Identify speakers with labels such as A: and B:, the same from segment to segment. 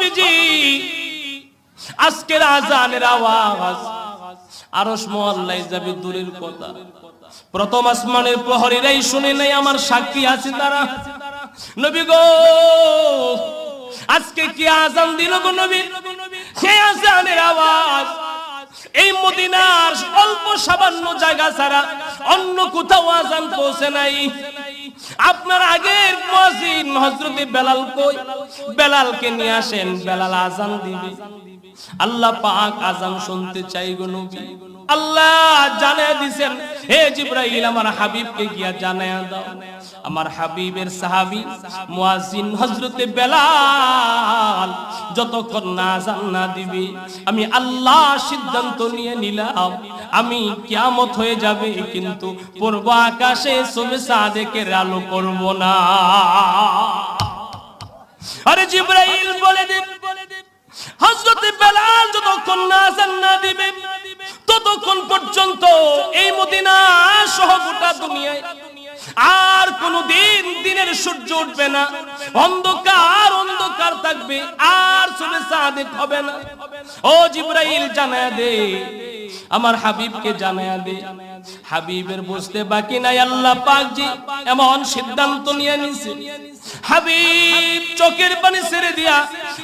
A: নবীজি আজকের আজানের আওয়াজ আরশ মহল্লায় যাবে দূরের কথা, প্রথম আসমানের প্রহরীরাই শুনে নাই, আমার সাক্ষী আছে তারা। নবী গো আজকে কি আজান দিল গো নবী? সেই আজানের আওয়াজ এই মদিনার অল্প সামান্য জায়গা ছাড়া অন্য কোথাও আজান পৌঁছে নাই। আপনার আগের মুয়াজ্জিন হযরতে বেলাল কই? বেলালকে নিয়ে আসেন, বেলাল আজান দিবে। আল্লাহ পাক আজান শুনতে চাই গো নবী। আল্লাহ জানায়া দিবেন, হে জিবরাইল আমার হাবিবকে গিয়া জানায়া দাও। আমার হাবিবের সাহাবী মুয়াজ্জিন হযরতে বেলাল যতক্ষণ না আযান না দিবে, আমি আল্লাহ সিদ্ধান্ত নিয়ে নিলাম আমি কিয়ামত হয়ে যাবে কিন্তু পূর্ব আকাশে সুবে সাদেকের আলো করব না। আরে জিবরাইল বলে দেন হযরতে বেলাল যতক্ষণ না আযান না দিবে ততক্ষণ পর্যন্ত এই মদিনা সহ গোটা দুনিয়ায় আর কোনদিন দিনের সূর্য উঠবে না, অন্ধকার অন্ধকার থাকবে, আর সুবে সাদেক হবে না। ও জিবরাইল জানায়া দে, আমার হাবিবকে জানায়া দে। হাবিবের বুঝতে বাকি নাই, আল্লাহ পাক জি এমন সিদ্ধান্ত নিয়ে নিছে। হাবিব চোখের পানি ছেড়ে দিয়া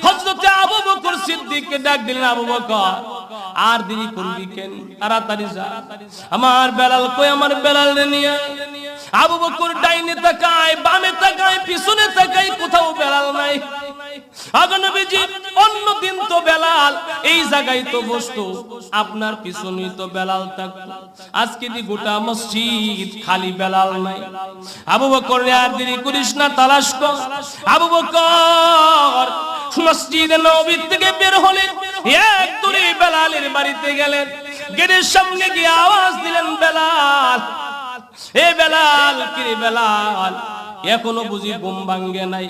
A: হযরতে আবু বকর সিদ্দিককে ডাক দিলেন, আবু বকর আর দেরি করবি কেন, তাড়াতাড়ি যা। আমার বেলাল কই? আমার বেলাল নিয়ে আবু বকর ডাইনে তাকায়, বামে তাকায়, পিছনে তাকায়, কোথাও বেলাল নাই। আগে নবীজি অন্যদিন তো বেলাল এই জায়গায় তো বসতো, আপনার পিছনেই তো বেলাল থাকতো। আজকে দি গোটা মসজিদ খালি বেলাল নাই। আবু বকর আর দেরি করিস না, তালাশ কর। আবু বকর মসজিদে নববী থেকে বের হলেন, এক দূরে বেলালের বাড়িতে গেলেন, গেটের সামনে গিয়ে আওয়াজ দিলেন, বেলাল, এ বেলাল, কি রে বেলাল, এখনো বুঝি ঘুম ভাঙ্গে নাই?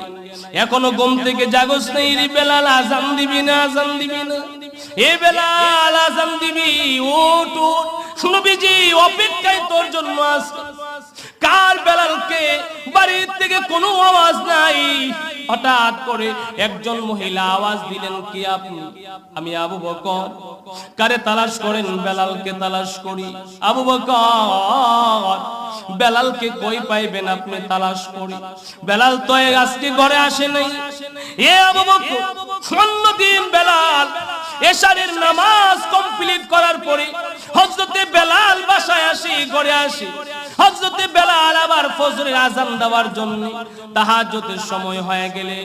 A: এখনো ঘুম থেকে জাগস নাই রে বেলাল? আজান দিবি না, আজান দিবি না? এ বেলাল আজান দিবি, ওঠ ওঠ, নবীজি অপেক্ষায় তোর জন্য আছে। কার বেলালকে? বাড়ির থেকে কোনো আওয়াজ নাই। হঠাৎ করে একজন মহিলা আওয়াজ দিলেন, কি আপনি? আমি আবু বকর। কারে তালাশ করেন? বেলালকে তালাশ করি। আবু বকর বেলালকে কই পাইবেন আপনি? তালাশ করি। বেলাল তো আজকে ঘরে আসে নাই। এ আবু বকর, অন্যদিন বেলাল এশারের নামাজ কমপ্লিট করার পরে হযরতে বেলাল বাসায় আসি, ঘরে আসি। হযরতে বেলাল আবার ফজরের আযান দেওয়ার জন্য তাহাজ্জুদের সময় হয়ে গেলে